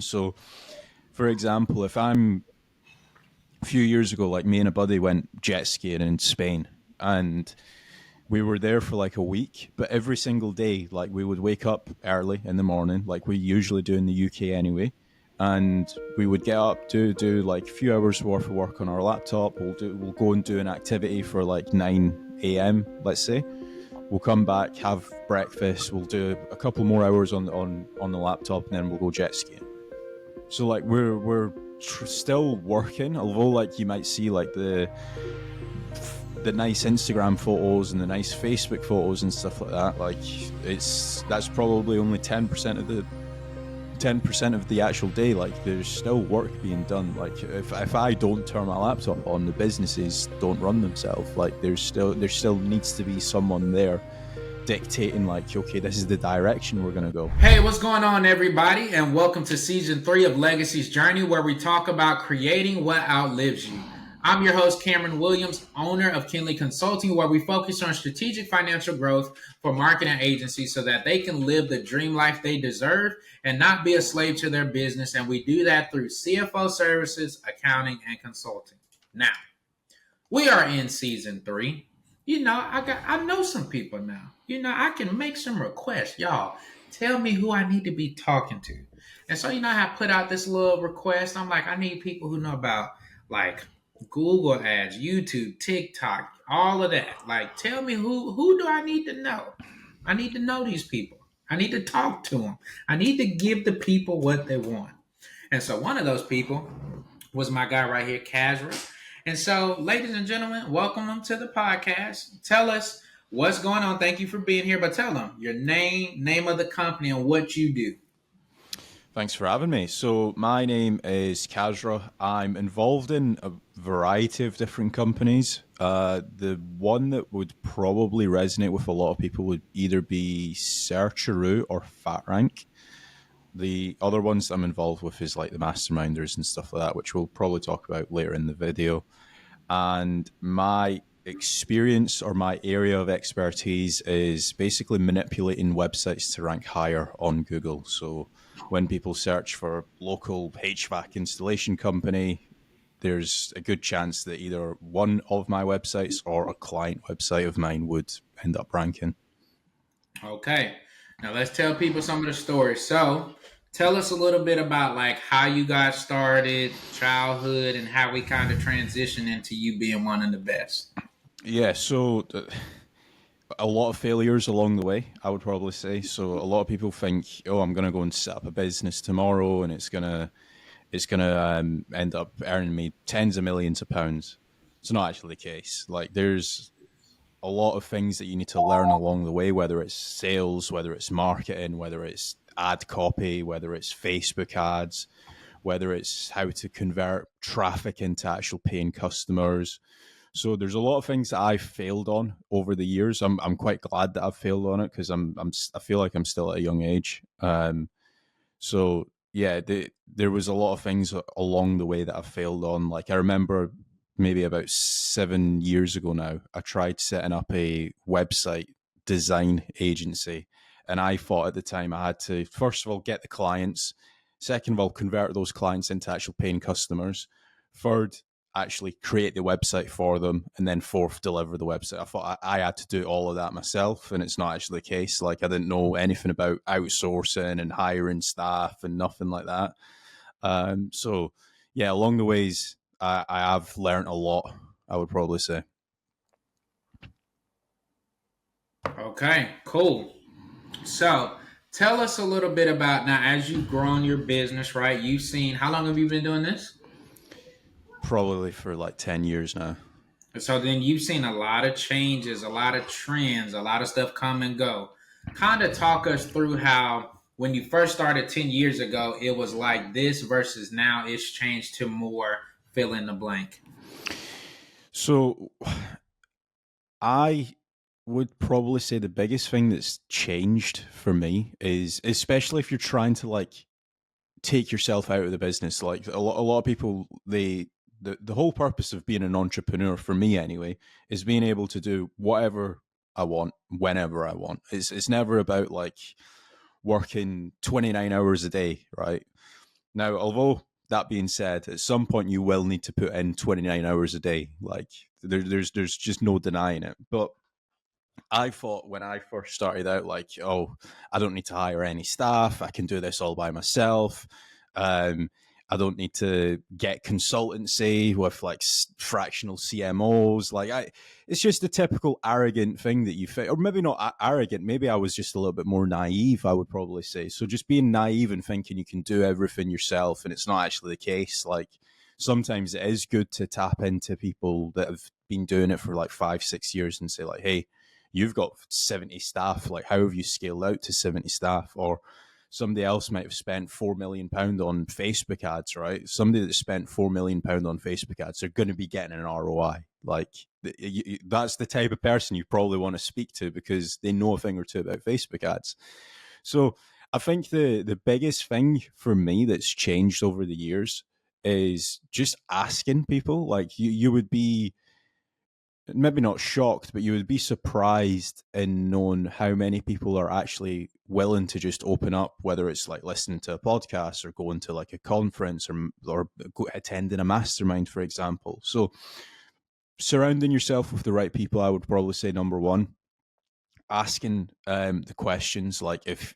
So, for example, if I'm a few years ago, like me and a buddy went jet skiing in Spain, and we were there for like a week, but every single day, like we would wake up early in the morning, like we usually do in the UK anyway, and we would get up to do like a few hours worth of work on our laptop. We'll go and do an activity for like 9 a.m. Let's say. We'll come back, have breakfast. We'll do a couple more hours on the laptop, and then we'll go jet skiing. So like we're still working, although like you might see like the nice Instagram photos and the nice Facebook photos and stuff like that. Like that's probably only 10% of the actual day. Like there's still work being done. Like if I don't turn my laptop on, the businesses don't run themselves. Like there still needs to be someone there dictating like, okay, this is the direction we're gonna go. Hey, what's going on, everybody? And welcome to season 3 of Legacy's Journey, where we talk about creating what outlives you. I'm your host, Cameron Williams, owner of Kinley Consulting, where we focus on strategic financial growth for marketing agencies so that they can live the dream life they deserve and not be a slave to their business. And we do that through CFO services, accounting, and consulting. Now, we are in season 3. I know some people now. I can make some requests. Y'all, tell me who I need to be talking to. And so, I have put out this little request. I'm like, I need people who know about like Google ads, YouTube, TikTok, all of that. Like, tell me who do I need to know? I need to know these people. I need to talk to them. I need to give the people what they want. And so one of those people was my guy right here, Kazra. And so, ladies and gentlemen, welcome them to the podcast. Tell us what's going on. Thank you for being here, but tell them your name of the company, and what you do. Thanks for having me. So my name is Kazra. I'm involved in a variety of different companies. The one that would probably resonate with a lot of people would either be Searcheroo or FatRank. The other ones I'm involved with is like the Masterminders and stuff like that, which we'll probably talk about later in the video. And my experience or my area of expertise is basically manipulating websites to rank higher on Google. So when people search for local HVAC installation company, there's a good chance that either one of my websites or a client website of mine would end up ranking. Okay. Now let's tell people some of the stories. So tell us a little bit about like how you got started, childhood, and how we kind of transitioned into you being one of the best. Yeah, so a lot of failures along the way, I would probably say. So a lot of people think, oh, I'm going to go and set up a business tomorrow, and it's gonna end up earning me tens of millions of pounds. It's not actually the case. Like there's a lot of things that you need to learn along the way, whether it's sales, whether it's marketing, whether it's ad copy, whether it's Facebook ads, whether it's how to convert traffic into actual paying customers. So there's a lot of things that I've failed on over the years. I'm quite glad that I've failed on it because I feel like I'm still at a young age. So yeah, there was a lot of things along the way that I failed on. Like I remember maybe about 7 years ago now, I tried setting up a website design agency, and I thought at the time I had to first of all get the clients, second of all convert those clients into actual paying customers, third actually create the website for them, and then fourth deliver the website. I thought I had to do all of that myself, and it's not actually the case. Like I didn't know anything about outsourcing and hiring staff and nothing like that. So yeah, along the ways I have learned a lot, I would probably say. Okay, cool. So tell us a little bit about now as you've grown your business, right? You've seen how long have you been doing this? Probably for like 10 years now. So then you've seen a lot of changes, a lot of trends, a lot of stuff come and go. Kind of talk us through how when you first started 10 years ago, it was like this versus now it's changed to more fill in the blank. So I would probably say the biggest thing that's changed for me is, especially if you're trying to like take yourself out of the business. Like a lot of people, the whole purpose of being an entrepreneur, for me anyway, is being able to do whatever I want whenever I want. It's never about like working 29 hours a day, right? Now, although that being said, at some point you will need to put in 29 hours a day. Like there's just no denying it. But I thought when I first started out, like, oh, I don't need to hire any staff. I can do this all by myself. Um, I don't need to get consultancy with like fractional CMOs. It's just a typical arrogant thing that you think, or maybe not arrogant. Maybe I was just a little bit more naive. I would probably say so. Just being naive and thinking you can do everything yourself, and it's not actually the case. Like sometimes it is good to tap into people that have been doing it for like 5, 6 years and say like, hey, you've got 70 staff. Like, how have you scaled out to 70 staff? Or somebody else might have spent £4 million on Facebook ads, right? Somebody that spent £4 million on Facebook ads, they're going to be getting an ROI. Like, that's the type of person you probably want to speak to because they know a thing or two about Facebook ads. So I think the biggest thing for me that's changed over the years is just asking people. Like, you would be maybe not shocked, but you would be surprised in knowing how many people are actually willing to just open up, whether it's like listening to a podcast or going to like a conference or attending a mastermind, for example. So surrounding yourself with the right people, I would probably say number one. Asking the questions, like if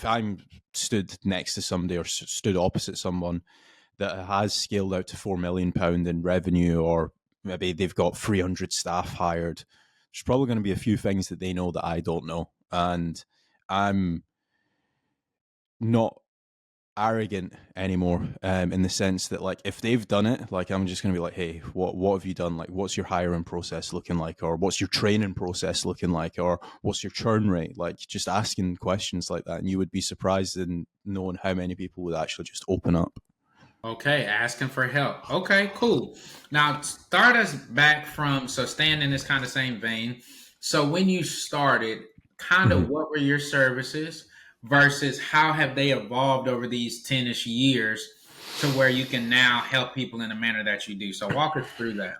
I'm stood next to somebody or stood opposite someone that has scaled out to £4 million in revenue, or maybe they've got 300 staff hired, there's probably going to be a few things that they know that I don't know. And I'm not arrogant anymore, in the sense that like if they've done it, like I'm just going to be like, hey, what have you done? Like, what's your hiring process looking like, or what's your training process looking like, or what's your churn rate? Like, just asking questions like that, and you would be surprised in knowing how many people would actually just open up. Okay, asking for help. Okay, cool. Now start us back from, so staying in this kind of same vein. So when you started, kind of Mhm. what were your services versus how have they evolved over these 10ish years to where you can now help people in the manner that you do? So walk us through that.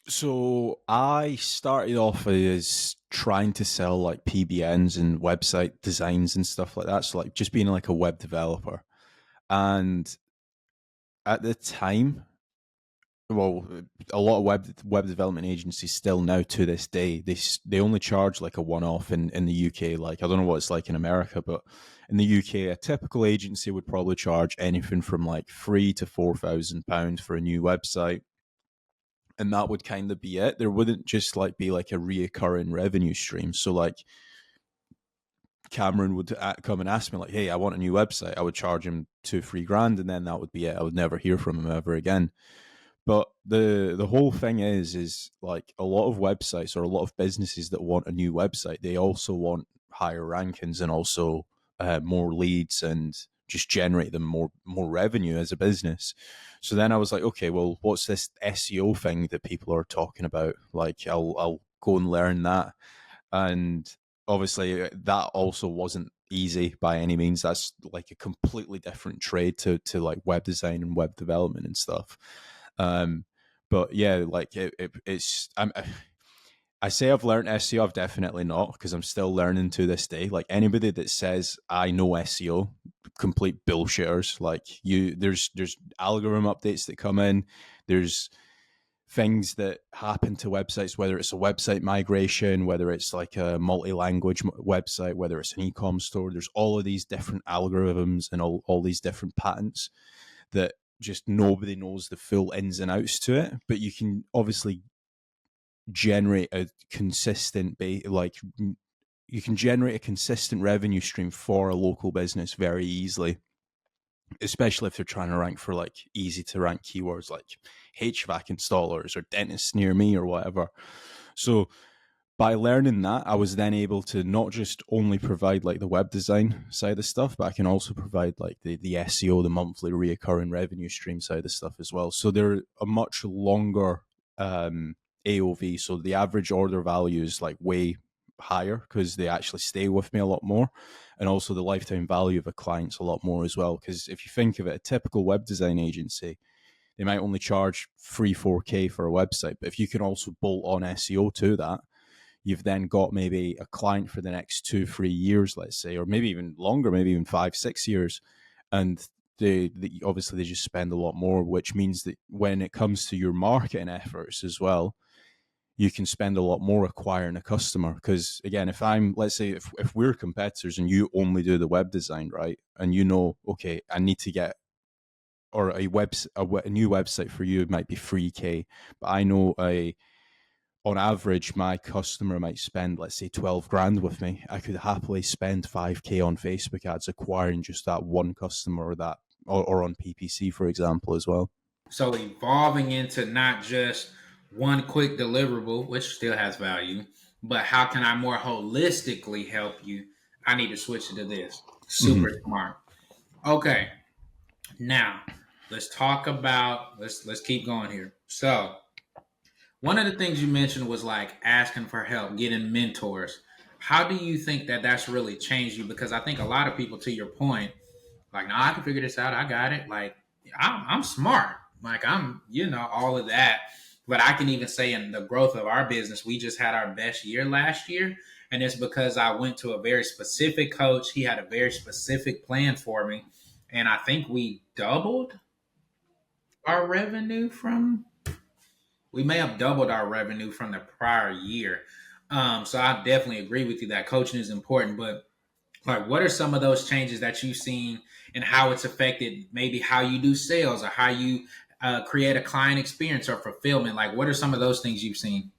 So I started off as trying to sell like PBNs and website designs and stuff like that. So like just being like a web developer. And at the time, well, a lot of web development agencies still now to this day they only charge like a one off in the UK. Like I don't know what it's like in America, but in the UK, a typical agency would probably charge anything from like £3,000 to £4,000 for a new website, and that would kind of be it. There wouldn't just like be like a reoccurring revenue stream. So like Cameron would come and ask me like, "Hey, I want a new website." I would charge him 2, 3 grand, and then that would be it. I would never hear from him ever again. But the whole thing is like a lot of websites or a lot of businesses that want a new website, they also want higher rankings and also more leads and just generate them more revenue as a business. So then I was like, okay, well, what's this SEO thing that people are talking about? Like, I'll go and learn that. And obviously, that also wasn't easy by any means. That's like a completely different trade to like web design and web development and stuff. Um, but yeah, like it's I say I've learned SEO. I've definitely not, because I'm still learning to this day. Like anybody that says I know SEO, complete bullshitters. Like there's algorithm updates that come in. There's things that happen to websites, whether it's a website migration, whether it's like a multi-language website, whether it's an e-com store. There's all of these different algorithms and all these different patents that just nobody knows the full ins and outs to it. But you can obviously generate a consistent like you can generate a consistent revenue stream for a local business very easily, especially if they're trying to rank for like easy to rank keywords like HVAC installers or dentists near me or whatever. So by learning that, I was then able to not just only provide like the web design side of stuff, but I can also provide like the SEO, the monthly reoccurring revenue stream side of stuff as well. So they're a much longer AOV. So the average order value is like way higher because they actually stay with me a lot more. And also the lifetime value of a client's a lot more as well. Because if you think of it, a typical web design agency, they might only charge 3, 4K for a website. But if you can also bolt on SEO to that, you've then got maybe a client for the next 2, 3 years, let's say, or maybe even longer, maybe even 5, 6 years. And obviously they just spend a lot more, which means that when it comes to your marketing efforts as well, you can spend a lot more acquiring a customer. Because again, if I'm, let's say, if we're competitors and you only do the web design, right, and you know, okay, I need to get, or a new website for you might be 3K, but I know on average my customer might spend, let's say, 12 grand with me. I could happily spend 5K on Facebook ads acquiring just that one customer, or that, or on PPC, for example, as well. So evolving into not just one quick deliverable, which still has value, but how can I more holistically help you? I need to switch it to this. Mm-hmm. Super smart. Okay, now let's talk about let's keep going here. So one of the things you mentioned was like asking for help, getting mentors. How do you think that that's really changed you? Because I think a lot of people, to your point, like, no, I can figure this out. I got it. Like, I'm smart. Like, I'm, all of that. But I can even say in the growth of our business, we just had our best year last year. And it's because I went to a very specific coach. He had a very specific plan for me. And I think we doubled our revenue from, we may have doubled our revenue from the prior year. So I definitely agree with you that coaching is important. But like, what are some of those changes that you've seen and how it's affected maybe how you do sales or how you create a client experience or fulfillment? Like, what are some of those things you've seen?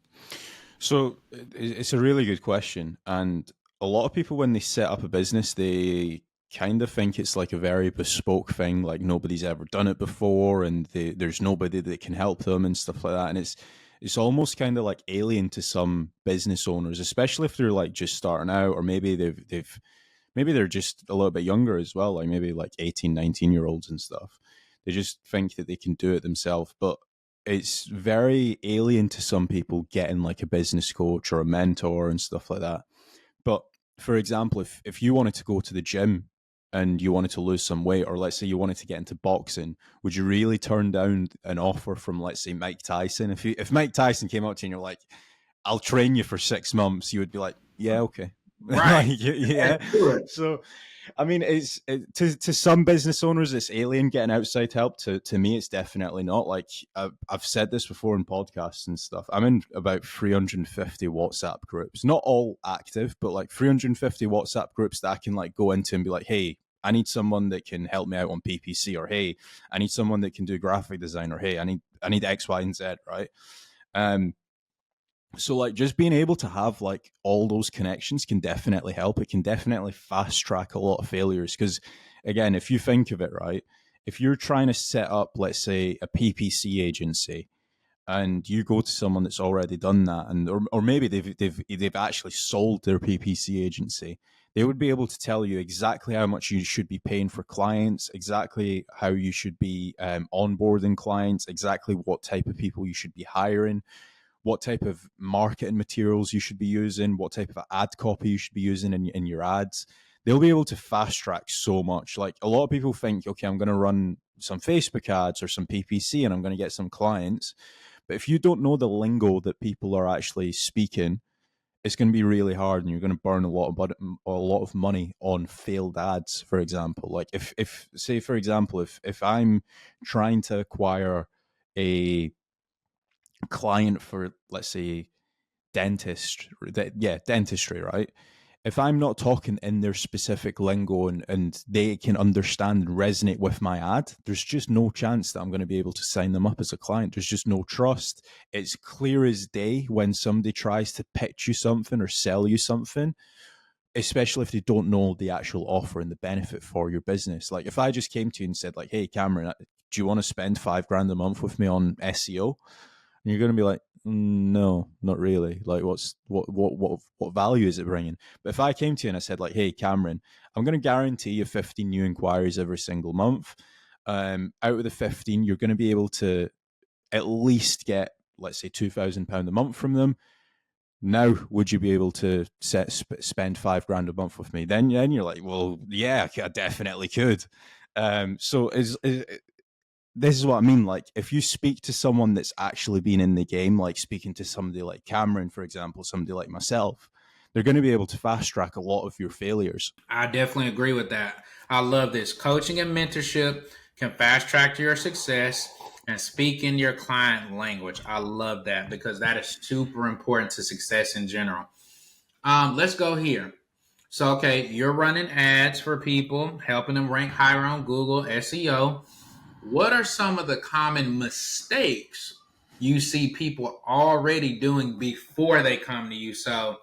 So it's a really good question, and a lot of people, when they set up a business, they kind of think it's like a very bespoke thing, like nobody's ever done it before, and there's nobody that can help them and stuff like that. And it's almost kind of like alien to some business owners, especially if they're like just starting out, or maybe they've maybe they're just a little bit younger as well, like maybe like 18, 19 year olds and stuff. They just think that they can do it themselves. But it's very alien to some people getting like a business coach or a mentor and stuff like that. But for example, if you wanted to go to the gym and you wanted to lose some weight, or let's say you wanted to get into boxing, would you really turn down an offer from, let's say, Mike Tyson? If Mike Tyson came up to you and you're like, I'll train you for 6 months, you would be like, yeah, okay. Right. Like, yeah. So I mean, to some business owners, it's alien getting outside help. To me, it's definitely not. Like, I've said this before in podcasts and stuff. I'm in about 350 WhatsApp groups, not all active, but like 350 WhatsApp groups that I can like go into and be like, hey, I need someone that can help me out on PPC, or hey, I need someone that can do graphic design, or hey, I need X, Y, and Z, right? Um, so like just being able to have like all those connections can definitely help. It can definitely fast track a lot of failures. Because again, if you think of it, right, if you're trying to set up, let's say, a PPC agency, and you go to someone that's already done that, and or maybe they've actually sold their PPC agency, they would be able to tell you exactly how much you should be paying for clients, exactly how you should be onboarding clients, exactly what type of people you should be hiring, what type of marketing materials you should be using, what type of ad copy you should be using in your ads. They'll be able to fast track so much. Like, a lot of people think, okay, I'm going to run some Facebook ads or some PPC and I'm going to get some clients. But if you don't know the lingo that people are actually speaking, it's going to be really hard, and you're going to burn a lot of money on failed ads. For example, like if say, for example, if I'm trying to acquire a client for, let's say, dentistry, right? If I'm not talking in their specific lingo, and they can understand and resonate with my ad, there's just no chance that I'm going to be able to sign them up as a client. There's just no trust. It's clear as day when somebody tries to pitch you something or sell you something, especially if they don't know the actual offer and the benefit for your business. Like, if I just came to you and said, like, hey, Cameron, do you want to spend 5 grand a month with me on SEO? And you're going to be like, no, not really. Like, what value is it bringing? But if I came to you and I said, like, hey, Cameron, I'm going to guarantee you 15 new inquiries every single month. Out of the 15, you're going to be able to at least get, let's say, £2,000 a month from them. Now, would you be able to spend 5 grand a month with me? Then you're like, well, yeah, I definitely could. So this is what I mean. Like, if you speak to someone that's actually been in the game, like speaking to somebody like Cameron, for example, somebody like myself, they're going to be able to fast track a lot of your failures. I definitely agree with that. I love this. Coaching and mentorship can fast track your success and speak in your client language. I love that because that is super important to success in general. Let's go here. So, okay, you're running ads for people, helping them rank higher on Google SEO. What are some of the common mistakes you see people already doing before they come to you? So,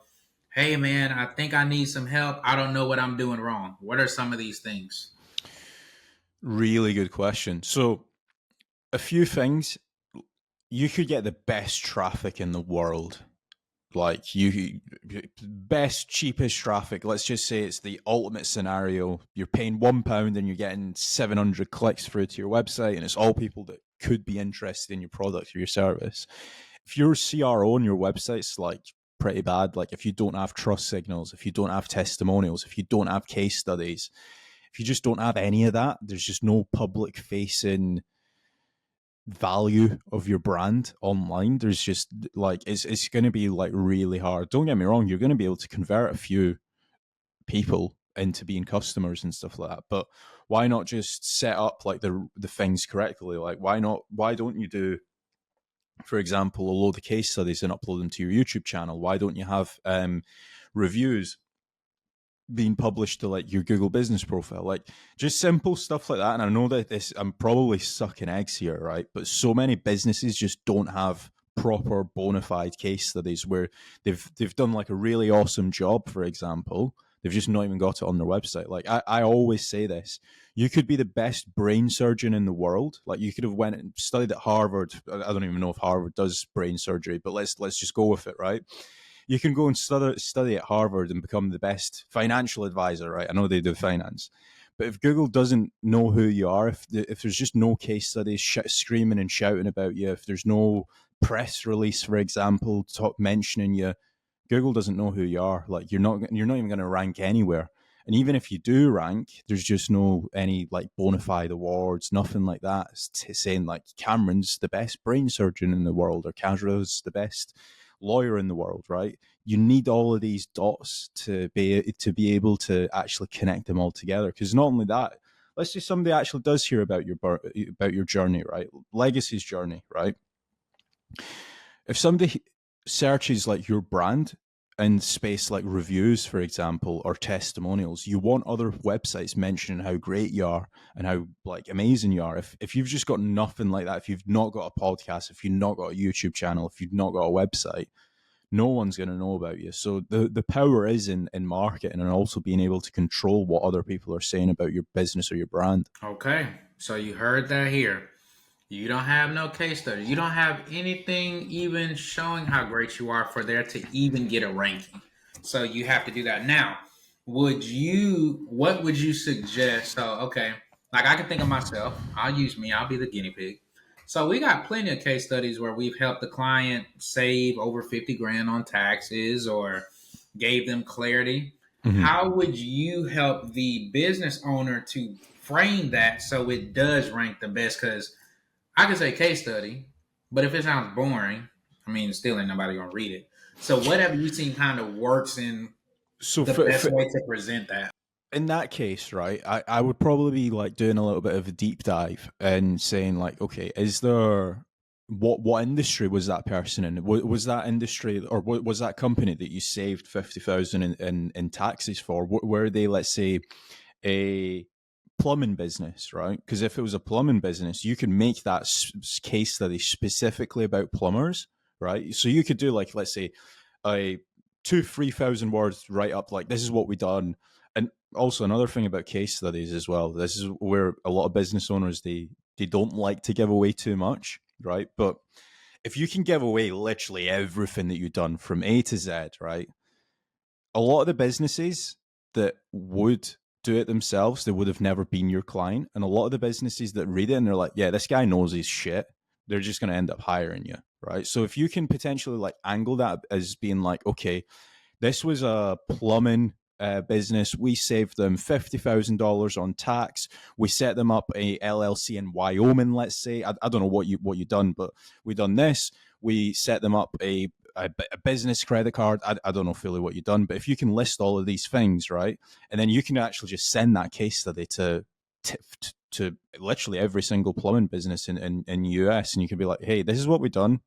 hey man, I think I need some help. I don't know what I'm doing wrong. What are some of these things? Really good question. So, a few things. You could get the best traffic in the world, like you best cheapest traffic. Let's just say it's the ultimate scenario. You're paying £1 and you're getting 700 clicks through to your website, and it's all people that could be interested in your product or your service. If your CRO on your website's like pretty bad, like if you don't have trust signals, if you don't have testimonials, if you don't have case studies, if you just don't have any of that, there's just no public facing value of your brand online. There's just like it's going to be like really hard. Don't get me wrong, you're going to be able to convert a few people into being customers and stuff like that, but why not just set up like the things correctly? Like why don't you do, for example, a load of case studies and upload them to your YouTube channel? Why don't you have reviews being published to like your Google business profile? Like just simple stuff like that. And I know that this, I'm probably sucking eggs here, right? But so many businesses just don't have proper bona fide case studies where they've done like a really awesome job, for example. They've just not even got it on their website. Like I always say this, you could be the best brain surgeon in the world. Like you could have went and studied at Harvard. I don't even know if Harvard does brain surgery, but let's just go with it, right? You can go and study at Harvard and become the best financial advisor, right? I know they do finance. But if Google doesn't know who you are, if there's just no case studies screaming and shouting about you, if there's no press release, for example, mentioning you, Google doesn't know who you are. Like you're not even going to rank anywhere. And even if you do rank, there's just no any like bona fide awards, nothing like that. It's saying like Cameron's the best brain surgeon in the world or Kazra's the best lawyer in the world, right? You need all of these dots to be able to actually connect them all together. Because not only that, let's say somebody actually does hear about your journey, right? Legacy's journey, right? If somebody searches like your brand in space like reviews, for example, or testimonials, you want other websites mentioning how great you are and how like amazing you are. If you've just got nothing like that, if you've not got a podcast, if you've not got a YouTube channel, if you've not got a website, no one's going to know about you. So the power is in marketing and also being able to control what other people are saying about your business or your brand. Okay, so you heard that here. You don't have no case study. You don't have anything even showing how great you are for there to even get a ranking. So you have to do that. Now, what would you suggest? So, okay, like I can think of myself. I'll use me, I'll be the guinea pig. So we got plenty of case studies where we've helped the client save over 50 grand on taxes or gave them clarity. Mm-hmm. How would you help the business owner to frame that so it does rank the best? Because I can say case study, but if it sounds boring, I mean, still ain't nobody gonna read it. So, what have you seen kind of works in So the best way to present that? in that case, right, I would probably be like doing a little bit of a deep dive and saying like, okay, is there what industry was that person in? Was that industry or was that company that you saved 50,000 in taxes for? Were they, let's say, a plumbing business, right? Because if it was a plumbing business, you could make that case study specifically about plumbers, right? So you could do like, let's say, a 2,000-3,000 words write up like this is what we done. And also another thing about case studies as well, this is where a lot of business owners they don't like to give away too much, right? But if you can give away literally everything that you've done from A to Z, right? A lot of the businesses that would do it themselves, they would have never been your client. And a lot of the businesses that read it and they're like, yeah, this guy knows his shit, they're just going to end up hiring you, right? So if you can potentially like angle that as being like, okay, this was a plumbing business. We saved them $50,000 on tax. We set them up a LLC in Wyoming, let's say. I don't know what you done, but we done this. We set them up a business credit card. I don't know fully what you've done, but if you can list all of these things, right, and then you can actually just send that case study to literally every single plumbing business in US, and you can be like, hey, this is what we've done.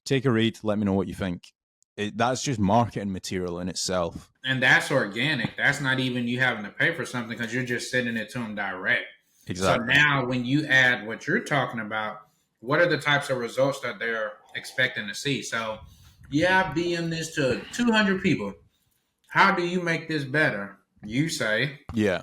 Take a read. Let me know what you think. That's just marketing material in itself. And that's organic. That's not even you having to pay for something because you're just sending it to them direct. So Exactly. now, when you add what you're talking about, what are the types of results that they're expecting to see? So, yeah, I BM this to 200 people. How do you make this better? You say, Yeah.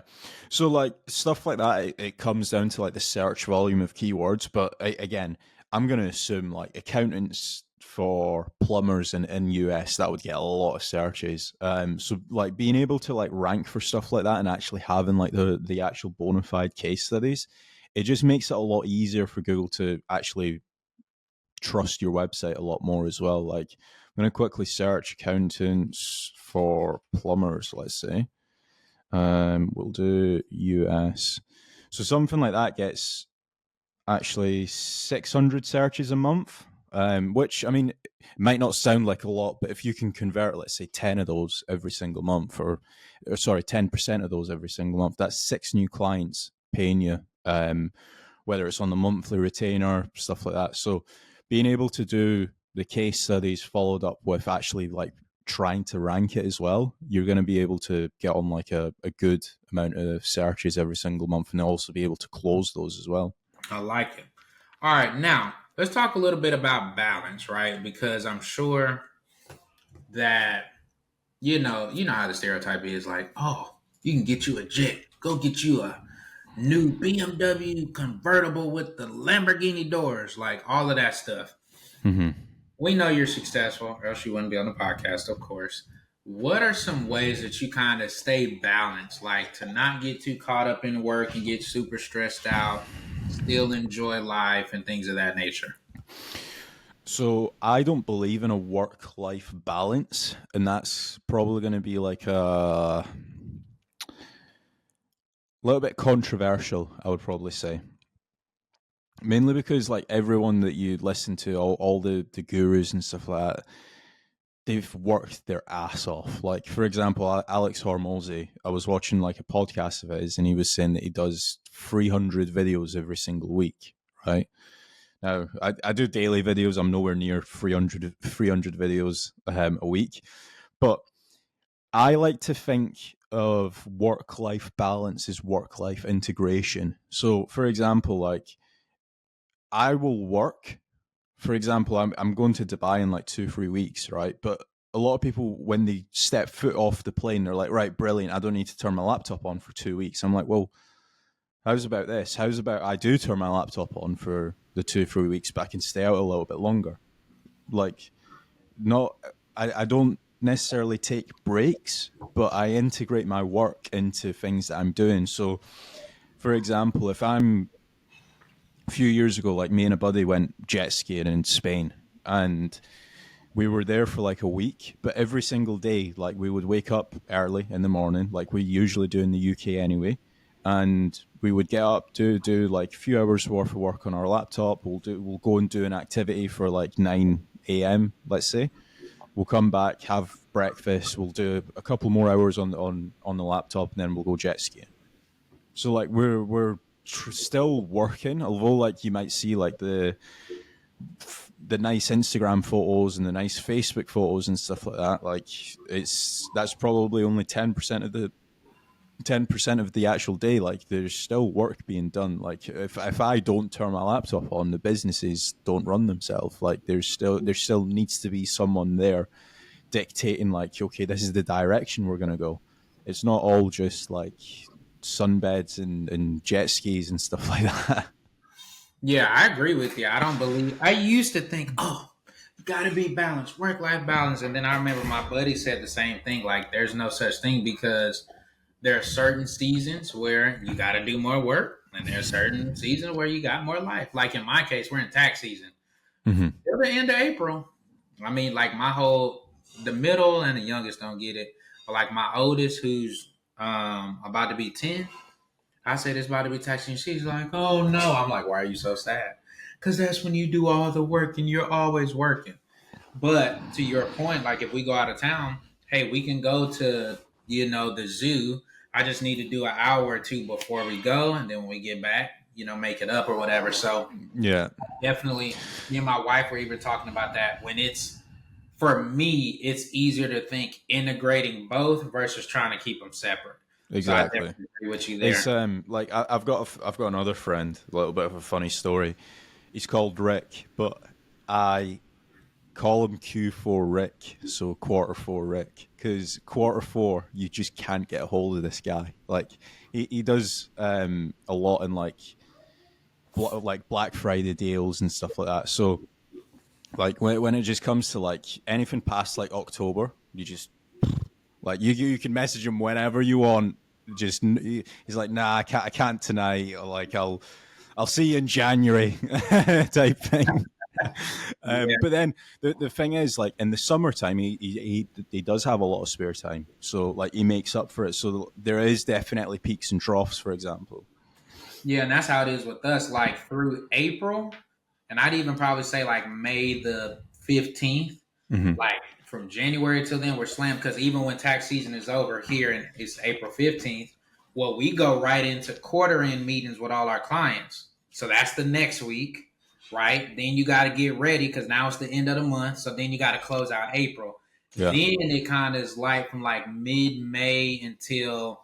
So like stuff like that, it comes down to like the search volume of keywords. But again, I'm going to assume like accountants for plumbers in US that would get a lot of searches. So like being able to like rank for stuff like that and actually having like the actual bona fide case studies, it just makes it a lot easier for Google to actually trust your website a lot more as well. Like I'm going to quickly search accountants for plumbers, let's say. We'll do US. So something like that gets actually 600 searches a month, which, I mean, it might not sound like a lot, but if you can convert, let's say, 10 of those every single month, or sorry, 10% of those every single month, that's 6 new clients paying you, whether it's on the monthly retainer, stuff like that. So being able to do the case studies followed up with actually like trying to rank it as well, you're going to be able to get on like a good amount of searches every single month and also be able to close those as well. I like it. All right, now let's talk a little bit about balance, right? Because I'm sure that you know how the stereotype is like, oh, you can get you a jet, go get you a new BMW convertible with the Lamborghini doors, like all of that stuff. Mm-hmm. We know you're successful, or else you wouldn't be on the podcast, of course. What are some ways that you kind of stay balanced, like to not get too caught up in work and get super stressed out, still enjoy life and things of that nature? So I don't believe in a work-life balance, and that's probably going to be like a little bit controversial, I would probably say. Mainly because like everyone that you listen to, all the gurus and stuff like that, they've worked their ass off. Like for example, Alex Hormozy, I was watching like a podcast of his, and he was saying that he does 300 videos every single week, right? Now, I do daily videos. I'm nowhere near 300 videos a week. But I like to think of work life balance as work life integration. So, for example, like I will work. For example, I'm going to Dubai in like 2 3 weeks, right? But a lot of people, when they step foot off the plane, they're like, right, brilliant. I don't need to turn my laptop on for 2 weeks. I'm like, well, how's about this? How's about I do turn my laptop on for the 2 3 weeks, but I can stay out a little bit longer. Like, not, I don't necessarily take breaks, but I integrate my work into things that I'm doing. So, for example, if I'm a few years ago, like me and a buddy went jet skiing in Spain, and we were there for like a week, but every single day, like we would wake up early in the morning, like we usually do in the UK anyway, and we would get up to do like a few hours worth of work on our laptop. We'll go and do an activity for like 9 a.m. Let's say. We'll come back, have breakfast. We'll do a couple more hours on the laptop, and then we'll go jet skiing. So like we're still working, although like you might see like the nice Instagram photos and the nice Facebook photos and stuff like that. Like that's probably only 10% of the actual day. Like there's still work being done. Like if I don't turn my laptop on, the businesses don't run themselves. Like there still needs to be someone there dictating like, okay, this is the direction we're gonna go. It's not all just like sunbeds and jet skis and stuff like that. Yeah, I agree with you. I don't believe. I used to think, oh, you got to be balanced, work life balance, and then I remember my buddy said the same thing. Like, there's no such thing because there are certain seasons where you got to do more work, and there are certain seasons where you got more life. Like in my case, we're in tax season Mm-hmm. till the end of April. I mean, like the middle and the youngest don't get it, but like my oldest, who's about to be 10, I said it's about to be taxing. She's like, oh no. I'm like, why are you so sad? Because that's when you do all the work and you're always working. But to your point, like if we go out of town, hey, we can go to, the zoo. I just need to do an hour or two before we go, and then when we get back, make it up or whatever. So Yeah, definitely, me and my wife were even talking about that. When it's for me, it's easier to think integrating both versus trying to keep them separate. So I exactly. definitely agree with you It's there. like I've got another friend. A little bit of a funny story. He's called Rick, but I call him Q4 Rick, so quarter four Rick, because quarter four you just can't get a hold of this guy. Like he does a lot in like Black Friday deals and stuff like that. So like when it just comes to like anything past like October, you just like you can message him whenever you want. Just he's like, nah, I can't tonight. Or like I'll see you in January type thing. Yeah. But then the thing is, like in the summertime, he does have a lot of spare time, so like he makes up for it. So there is definitely peaks and troughs, for example. Yeah, and that's how it is with us. Like through April, and I'd even probably say like May the 15th, Hmm. like from January till then, we're slammed because even when tax season is over here and it's April 15th, well, we go right into quarter end meetings with all our clients. So that's the next week, right? Then you got to get ready because now it's the end of the month. So then you got to close out April. Yeah. Then it kind of is like from like mid May until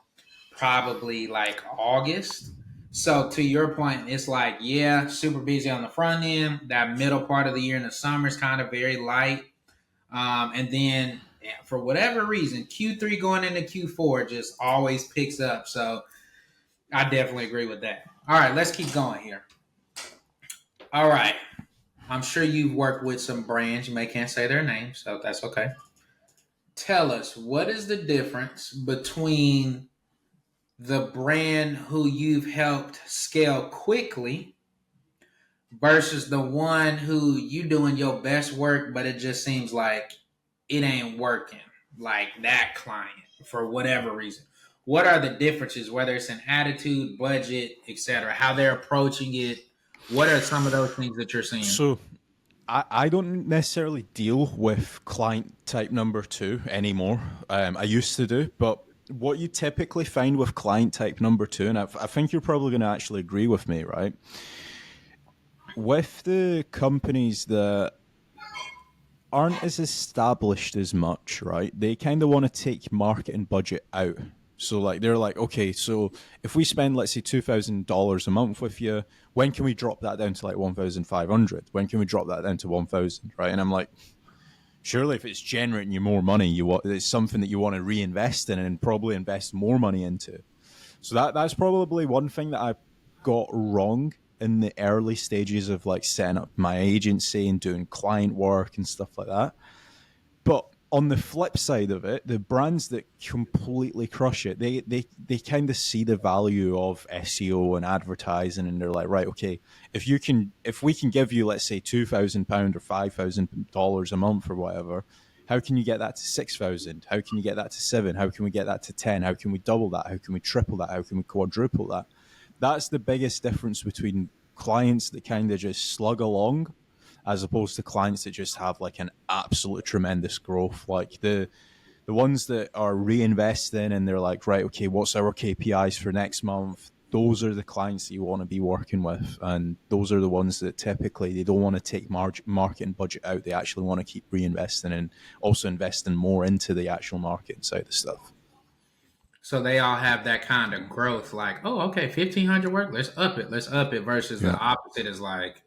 probably like August. So to your point, it's like, yeah, super busy on the front end. That middle part of the year in the summer is kind of very light. And then for whatever reason, Q3 going into Q4 just always picks up. So I definitely agree with that. All right, let's keep going here. All right. I'm sure you've worked with some brands. You may can't say their names, so that's okay. Tell us, what is the difference between the brand who you've helped scale quickly versus the one who you doing your best work, but it just seems like it ain't working, like that client for whatever reason? What are the differences, whether it's an attitude, budget, etc., how they're approaching it? What are some of those things that you're seeing? So I don't necessarily deal with client type number two anymore. I used to do, but what you typically find with client type number two, and I think you're probably going to actually agree with me, right? With the companies that aren't as established as much, right? They kind of want to take marketing budget out. So like they're like, okay, so if we spend let's say $2,000 a month with you, when can we drop that down to like 1,500? When can we drop that down to 1,000? Right? And I'm like, surely if it's generating you more money, it's something that you want to reinvest in and probably invest more money into. So that's probably one thing that I got wrong in the early stages of like setting up my agency and doing client work and stuff like that. But on the flip side of it, the brands that completely crush it, they kind of see the value of SEO and advertising, and they're like, right, okay, if we can give you, let's say, £2,000 or $5,000 a month or whatever, how can you get that to 6,000? How can you get that to seven? How can we get that to 10? How can we double that? How can we triple that? How can we quadruple that? That's the biggest difference between clients that kind of just slug along as opposed to clients that just have like an absolute tremendous growth. Like the ones that are reinvesting and they're like, right, okay, what's our KPIs for next month? Those are the clients that you want to be working with, and those are the ones that typically they don't want to take marketing budget out. They actually want to keep reinvesting and also investing more into the actual marketing side of stuff. So they all have that kind of growth, like, oh, okay, 1,500 work, let's up it, versus the Yeah, opposite is like,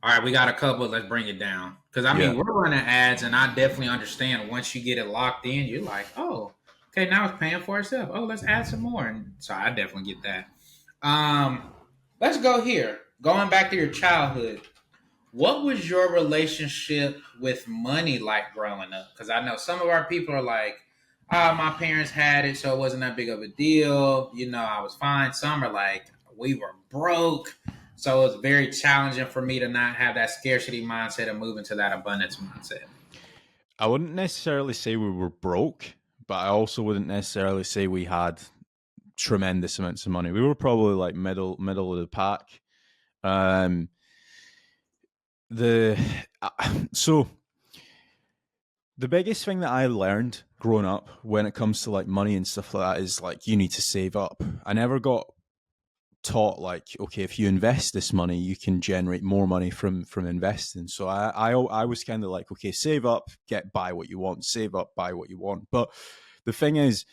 all right, we got a couple. Let's bring it down. Because I yeah. mean, we're running ads, and I definitely understand once you get it locked in, you're like, oh, okay, now it's paying for itself. Oh, let's add some more. And so I definitely get that. Let's go here. Going back to your childhood, what was your relationship with money like growing up? Because I know some of our people are like, my parents had it, so it wasn't that big of a deal. I was fine. Some are like, we were broke. So it was very challenging for me to not have that scarcity mindset and move into that abundance mindset. I wouldn't necessarily say we were broke, but I also wouldn't necessarily say we had tremendous amounts of money. We were probably like middle of the pack. Um, the so The biggest thing that I learned growing up when it comes to like money and stuff like that is like you need to save up. I never got taught like, okay, if you invest this money you can generate more money from investing. So I was kind of like, okay, save up, get buy what you want, save up, buy what you want. But the thing is,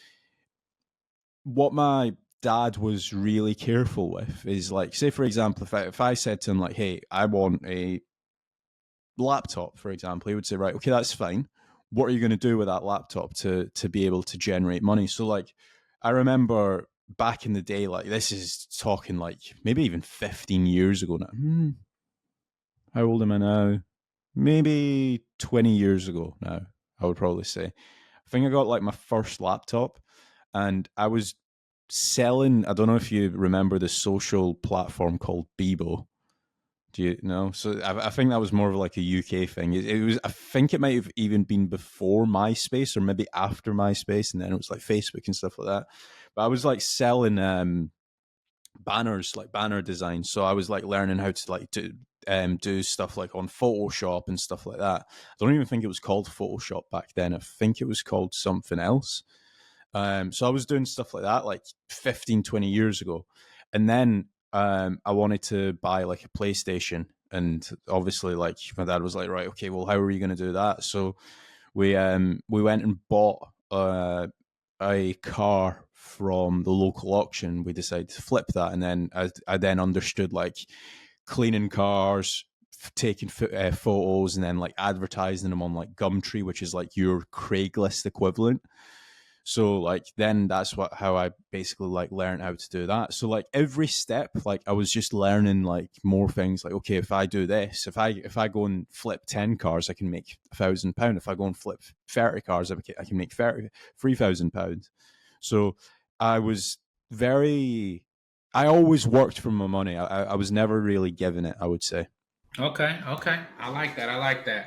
what my dad was really careful with is like, say for example, if I said to him like, hey, I want a laptop, for example, he would say, right, okay, that's fine. What are you going to do with that laptop to be able to generate money? So like, I remember back in the day, like this is talking like maybe even 15 years ago now. How old am I now? Maybe 20 years ago now, I would probably say. I think I got like my first laptop and I was selling. I don't know if you remember the social platform called Bebo. Do you know? So I think that was more of like a UK thing. It was. I think it might have even been before MySpace or maybe after MySpace, and then it was like Facebook and stuff like that. But I was like selling banners, like banner design. So I was like learning how to like do stuff like on Photoshop and stuff like that. I don't even think it was called Photoshop back then. I think it was called something else. So I was doing stuff like that like 15, 20 years ago. And then I wanted to buy like a PlayStation. And obviously, like my dad was like, right, okay, well, how are you going to do that? So we went and bought a car from the local auction. We decided to flip that, and then I then understood like cleaning cars, taking photos, and then like advertising them on like Gumtree, which is like your Craigslist equivalent. So like then that's what how I basically like learned how to do that. So like every step, like I was just learning like more things. Like okay, if I do this, if I go and flip 10 cars, I can make £1,000. If I go and flip 30 cars, I can make £3,000. So I was very. I always worked for my money. I was never really given it, I would say. Okay, okay. I like that. I like that.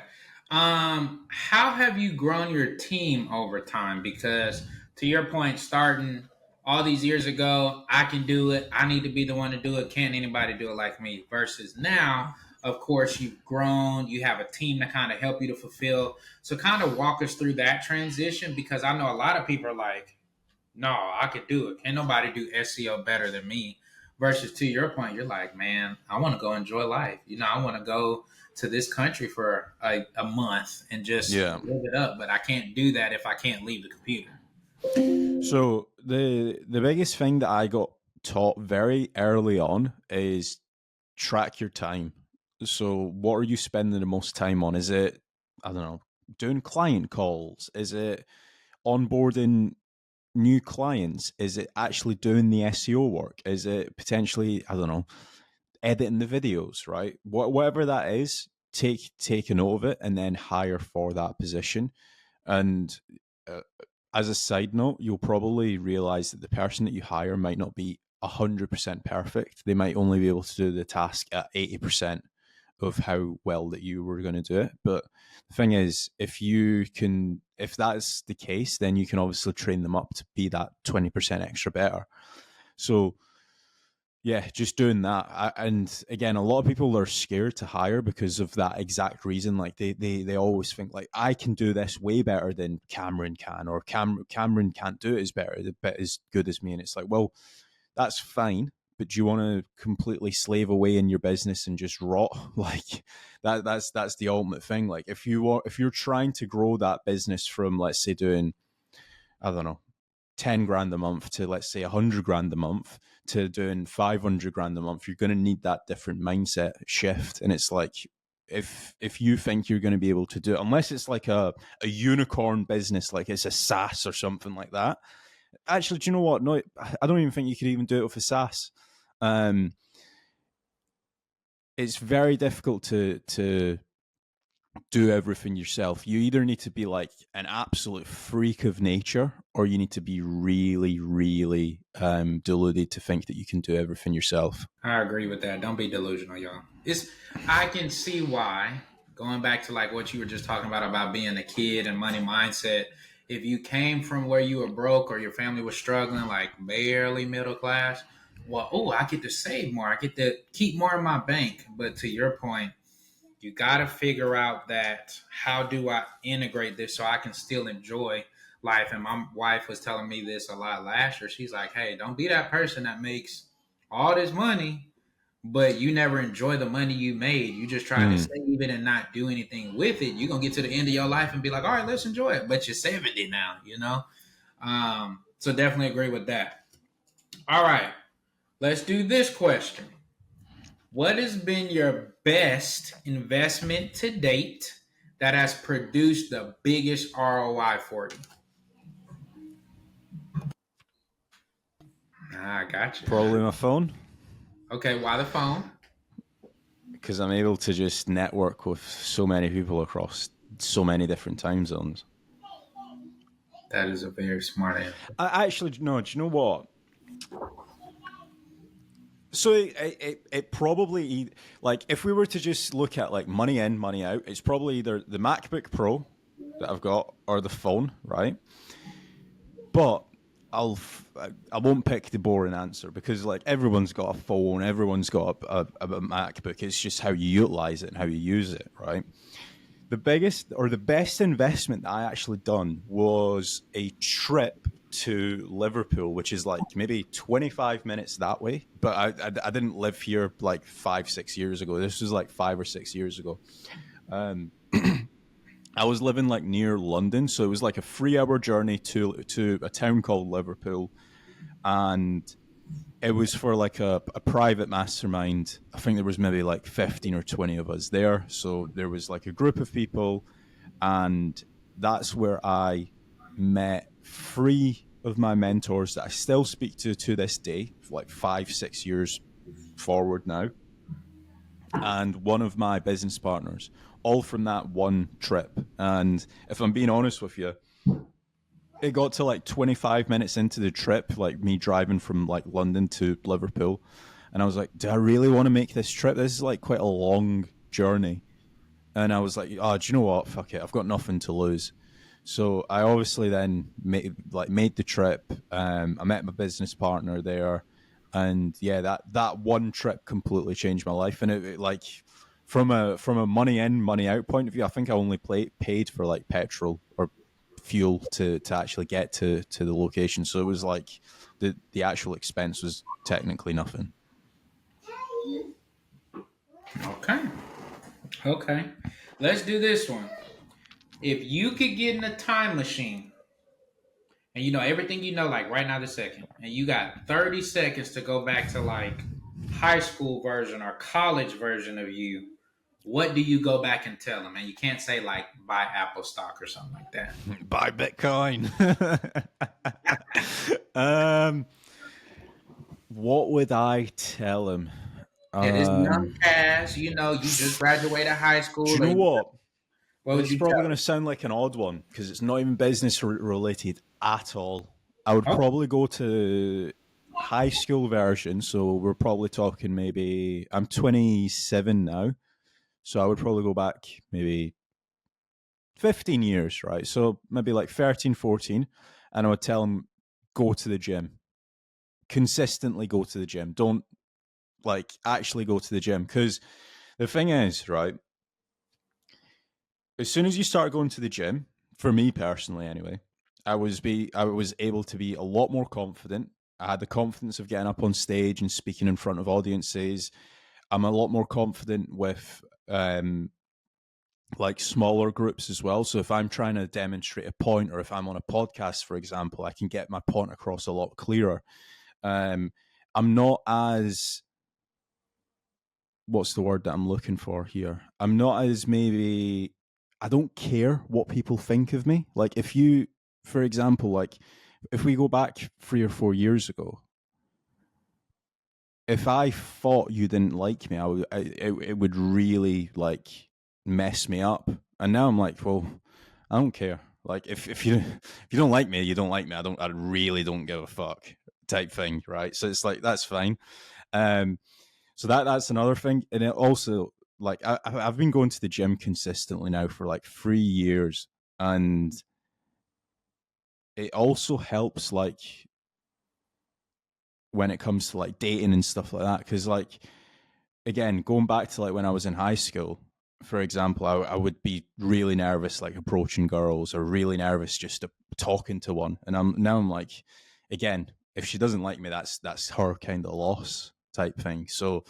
How have you grown your team over time? Because to your point, starting all these years ago, I can do it. I need to be the one to do it. Can't anybody do it like me? Versus now, of course, you've grown. You have a team to kind of help you to fulfill. So, kind of walk us through that transition because I know a lot of people are like, no, I could do it. Can't nobody do SEO better than me. Versus to your point, you're like, man, I want to go enjoy life. I want to go to this country for a month and just Yeah. live it up. But I can't do that if I can't leave the computer. So the biggest thing that I got taught very early on is track your time. So what are you spending the most time on? Is it, I don't know, doing client calls? Is it onboarding new clients? Is it actually doing the SEO work? Is it potentially, I don't know, editing the videos, right? Whatever that is, take a note of it and then hire for that position. And uh, as a side note, you'll probably realize that the person that you hire might not be 100% perfect. They might only be able to do the task at 80% of how well that you were going to do it. But the thing is, if that's the case, then you can obviously train them up to be that 20% extra better. So yeah, just doing that. And again, a lot of people are scared to hire because of that exact reason. Like they always think like, I can do this way better than Cameron can, or Cameron can't do it as good as me. And it's like, well, that's fine, but do you want to completely slave away in your business and just rot? Like that's the ultimate thing. Like if you're trying to grow that business from, let's say, doing, I don't know, 10 grand a month to, let's say, 100 grand a month to doing 500 grand a month, you're going to need that different mindset shift. And it's like, if you think you're going to be able to do it, unless it's like a unicorn business, like it's a SaaS or something like that. Actually, do you know what? No, I don't even think you could even do it with a SaaS. Um, it's very difficult to do everything yourself. You either need to be like an absolute freak of nature, or you need to be really, really deluded to think that you can do everything yourself. I agree with that. Don't be delusional, y'all. I can see why, going back to like what you were just talking about being a kid and money mindset. If you came from where you were broke or your family was struggling, like barely middle class, well, oh, I get to save more. I get to keep more in my bank. But to your point, you got to figure out that how do I integrate this so I can still enjoy life. And my wife was telling me this a lot last year. She's like, hey, don't be that person that makes all this money, but you never enjoy the money you made. You just try to Mm. save it and not do anything with it. You're going to get to the end of your life and be like, all right, let's enjoy it. But you're 70 now, you know? So definitely agree with that. All right, let's do this question. What has been your best investment to date that has produced the biggest ROI for you? I got you. Probably my phone, Okay, why the phone? because I'm able to just network with so many people across so many different time zones. That is a very smart answer. I actually no. Do you know what? So it probably, like, if we were to just look at like money in, money out, it's probably either the MacBook Pro that I've got or the phone, right? But I won't pick the boring answer because like everyone's got a phone, everyone's got a MacBook. It's just how you utilize it and how you use it, right? The biggest or the best investment that I actually done was a trip to Liverpool, which is like maybe 25 minutes that way. But I didn't live here like 5, 6 years ago. This was like 5 or 6 years ago. Um, I was living like near London, so it was like a 3 hour journey to a town called Liverpool, and it was for like a private mastermind. I think there was maybe like 15 or 20 of us there. So there was like a group of people, and that's where I met three of my mentors that I still speak to this day, like 5, 6 years forward now, and one of my business partners, all from that one trip. And if I'm being honest with you, it got to like 25 minutes into the trip, like me driving from like London to Liverpool, and I was like, do I really want to make this trip? This is like quite a long journey. And I was like, oh, do you know what? Fuck it. I've got nothing to lose. So I obviously then made the trip. I met my business partner there, and yeah, that one trip completely changed my life. And it like from a money in, money out point of view, I think I only paid for like petrol or fuel to actually get to the location. So it was like the actual expense was technically nothing. Okay. Okay. Let's do this one. If you could get in a time machine and you know everything you know, like right now, the second, and you got 30 seconds to go back to like high school version or college version of you, what do you go back and tell them? And you can't say like buy Apple stock or something like that. Buy Bitcoin. um, what would I tell him? It is young Um, cash. You know, you just graduated high do you school. know what? What would This is you probably tell going to sound like an odd one because it's not even business related at all. I would them? probably go to high school version. So we're probably talking maybe, I'm 27 now. So I would probably go back maybe 15 years, right? So maybe like 13, 14. And I would tell them, go to the gym. Consistently go to the gym. Don't like actually go to the gym. Because the thing is, right, as soon as you start going to the gym, for me personally anyway, I was able to be a lot more confident. I had the confidence of getting up on stage and speaking in front of audiences. I'm a lot more confident with like smaller groups as well. So if I'm trying to demonstrate a point, or if I'm on a podcast, for example, I can get my point across a lot clearer. Um, I'm not as, what's the word that I'm looking for here? I'm not as maybe, I don't care what people think of me. Like if you, for example, like if we go back 3 or 4 years ago, if I thought you didn't like me, it would really like mess me up. And now I'm like, well, I don't care. Like if you if you don't like me, you don't like me. I really don't give a fuck type thing, right? So it's like that's fine. Um, so that's another thing, and it also like I've been going to the gym consistently now for like 3 years, and it also helps like when it comes to like dating and stuff like that, because like again going back to like when I was in high school, for example, I would be really nervous, like approaching girls, or really nervous just talking to one. And I'm like, again, if she doesn't like me, that's her kind of loss type thing. So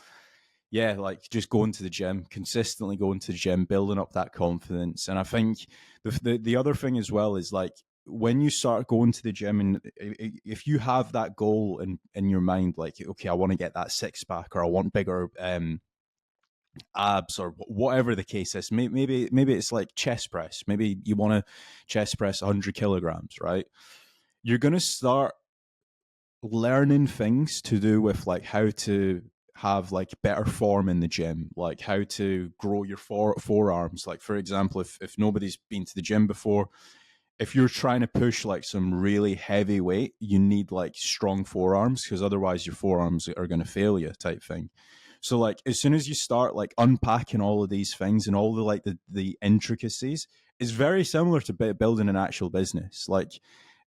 yeah, like just going to the gym, consistently going to the gym, building up that confidence. And I think the other thing as well is like when you start going to the gym, and if you have that goal in your mind, like, okay, I want to get that six pack, or I want bigger abs, or whatever the case is. Maybe it's like chest press. Maybe you want to chest press 100 kilograms, right? You're gonna start learning things to do with like how to have like better form in the gym, like how to grow your forearms. Like for example, if nobody's been to the gym before, if you're trying to push like some really heavy weight, you need like strong forearms, because otherwise your forearms are going to fail you type thing. So like as soon as you start like unpacking all of these things and all the like the intricacies, it's very similar to building an actual business. Like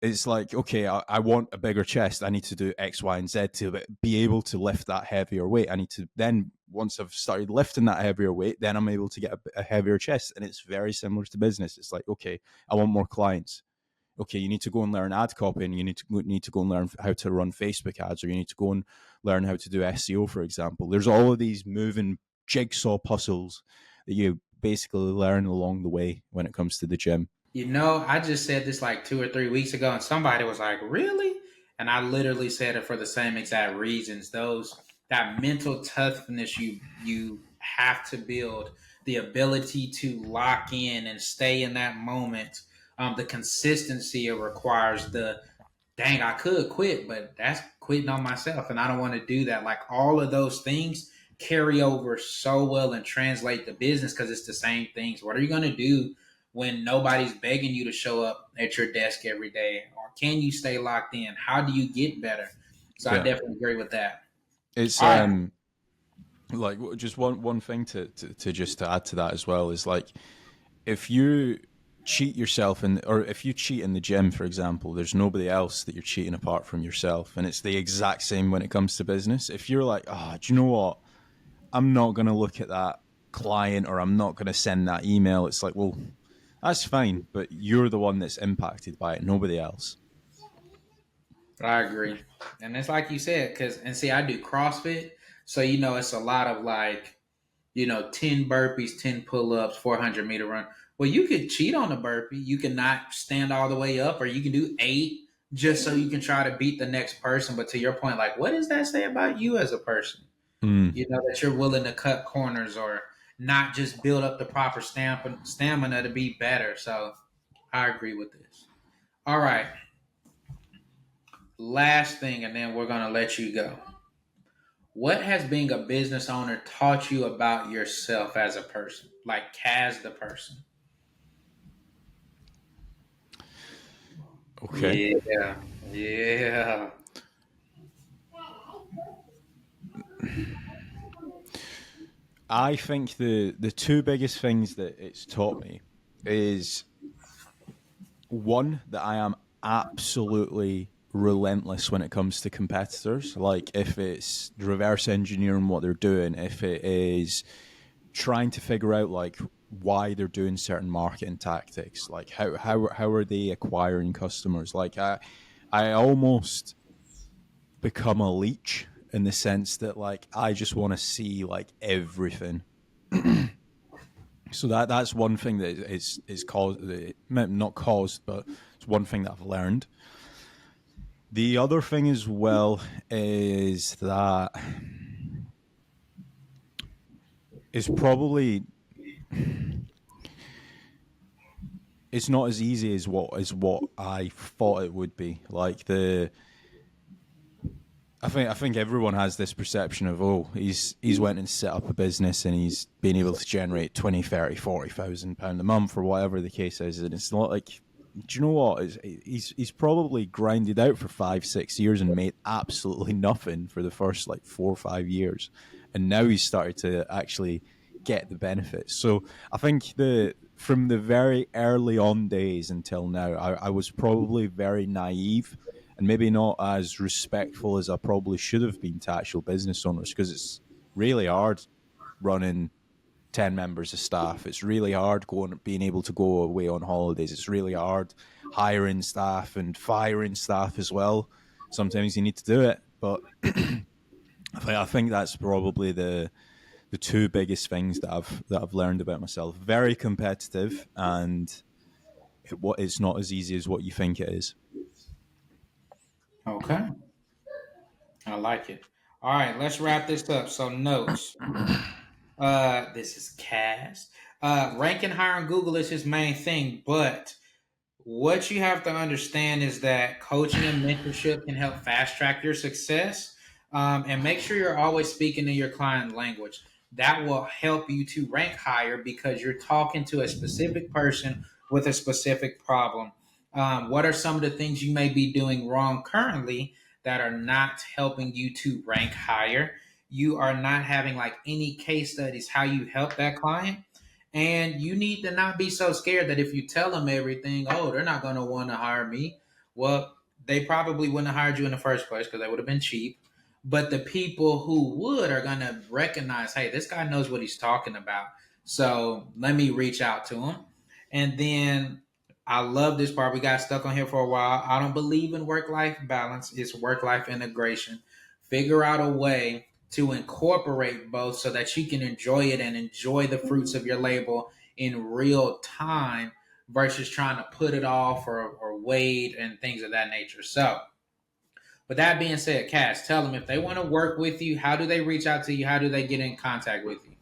it's like, okay, I want a bigger chest. I need to do X, Y, and Z to be able to lift that heavier weight. I need to then, once I've started lifting that heavier weight, then I'm able to get a heavier chest. And it's very similar to business. It's like, okay, I want more clients. Okay, you need to go and learn ad copy, and you need to go and learn how to run Facebook ads, or you need to go and learn how to do SEO, for example. There's all of these moving jigsaw puzzles that you basically learn along the way when it comes to the gym. I just said this like 2 or 3 weeks ago, and somebody was like, "Really?" And I literally said it for the same exact reasons. Those that mental toughness you have to build, the ability to lock in and stay in that moment, the consistency it requires. The dang, I could quit, but that's quitting on myself, and I don't want to do that. Like all of those things carry over so well and translate to business because it's the same things. What are you going to do when nobody's begging you to show up at your desk every day? Or can you stay locked in? How do you get better? So I Yeah, definitely agree with that. it's All right. like just one thing to just to add to that as well is like if you cheat yourself, and or if you cheat in the gym, for example, there's nobody else that you're cheating apart from yourself. And it's the exact same when it comes to business. If you're like, oh, do you know what, I'm not going to look at that client, or I'm not going to send that email, it's like, well, that's fine, but you're the one that's impacted by it, nobody else. I agree. And it's like you said, and see, I do CrossFit. So, it's a lot of like, 10 burpees, 10 pull ups, 400-meter run. Well, you could cheat on a burpee. You can not stand all the way up, or you can do 8 just so you can try to beat the next person. But to your point, like, what does that say about you as a person? Mm. That you're willing to cut corners or not just build up the proper stamina to be better. So I agree with this. All right. Last thing, and then we're going to let you go. What has being a business owner taught you about yourself as a person, like as the person? Okay. Yeah, yeah. I think the two biggest things that it's taught me is one, that I am absolutely relentless when it comes to competitors. Like if it's reverse engineering what they're doing, if it is trying to figure out like why they're doing certain marketing tactics, like how are they acquiring customers? Like I almost become a leech in the sense that like I just want to see like everything. So that's one thing that is caused, not caused, but it's one thing that I've learned. The other thing as well is that it's probably it's not as easy as what I thought it would be. Like I think everyone has this perception of, oh, he's went and set up a business and he's been able to generate 20, 30, 40,000 pound a month or whatever the case is. And it's not like, do you know what? He's probably grinded out for 5, 6 years and made absolutely nothing for the first like 4 or 5 years. And now he's started to actually get the benefits. So I think from the very early on days until now, I was probably very naive and maybe not as respectful as I probably should have been to actual business owners, because it's really hard running 10 members of staff. It's really hard being able to go away on holidays. It's really hard hiring staff and firing staff as well. Sometimes you need to do it, but I think that's probably the two biggest things that I've learned about myself. Very competitive, and it's not as easy as what you think it is. Okay. I like it. All right, let's wrap this up. So notes. This is Cass. Rank and hire on Google is his main thing, but what you have to understand is that coaching and mentorship can help fast track your success, and make sure you're always speaking in your client language. That will help you to rank higher because you're talking to a specific person with a specific problem. What are some of the things you may be doing wrong currently that are not helping you to rank higher? You are not having like any case studies how you help that client, and you need to not be so scared that if you tell them everything, oh, they're not going to want to hire me. Well, they probably wouldn't have hired you in the first place because they would have been cheap. But the people who would are going to recognize, hey, this guy knows what he's talking about. So let me reach out to him. And then I love this part. We got stuck on here for a while. I don't believe in work life balance, it's work life integration. Figure out a way to incorporate both so that you can enjoy it and enjoy the fruits of your labor in real time versus trying to put it off or wait and things of that nature. So, with that being said, Cass, tell them if they want to work with you, how do they reach out to you? How do they get in contact with you?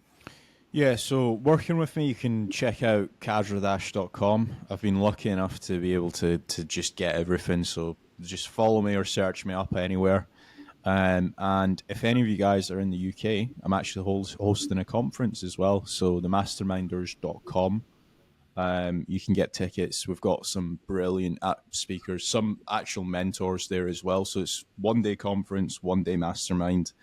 Yeah, so working with me, you can check out kadradash.com. I've been lucky enough to be able to just get everything, so just follow me or search me up anywhere. And if any of you guys are in the UK, I'm actually hosting a conference as well. So themasterminders.com. You can get tickets. We've got some brilliant speakers, some actual mentors there as well. So it's 1 day conference, 1 day mastermind.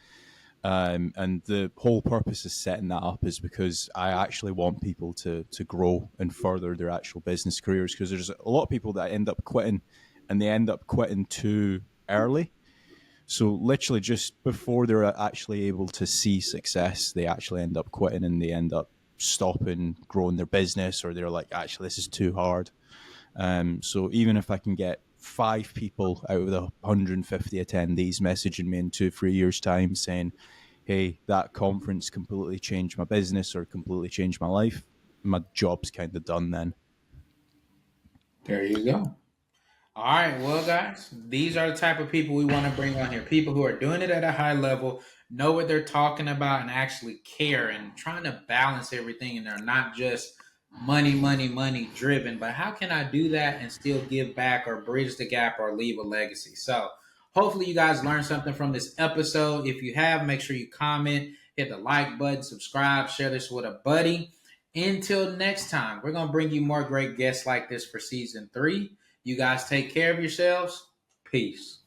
And the whole purpose of setting that up is because I actually want people to grow and further their actual business careers, because there's a lot of people that end up quitting, and they end up quitting too early. So literally just before they're actually able to see success, they actually end up quitting and they end up stopping growing their business, or they're like, actually, this is too hard. So even if I can get 5 people out of the 150 attendees messaging me in 2-3 years time saying, hey, that conference completely changed my business or completely changed my life, my job's kind of done then. There you go. All right, well, guys, these are the type of people we want to bring on here. People who are doing it at a high level, know what they're talking about, and actually care and trying to balance everything. And they're not just money, money, money driven, but how can I do that and still give back or bridge the gap or leave a legacy? So, hopefully, you guys learned something from this episode. If you have, make sure you comment, hit the like button, subscribe, share this with a buddy. Until next time, we're going to bring you more great guests like this for season 3. You guys take care of yourselves. Peace.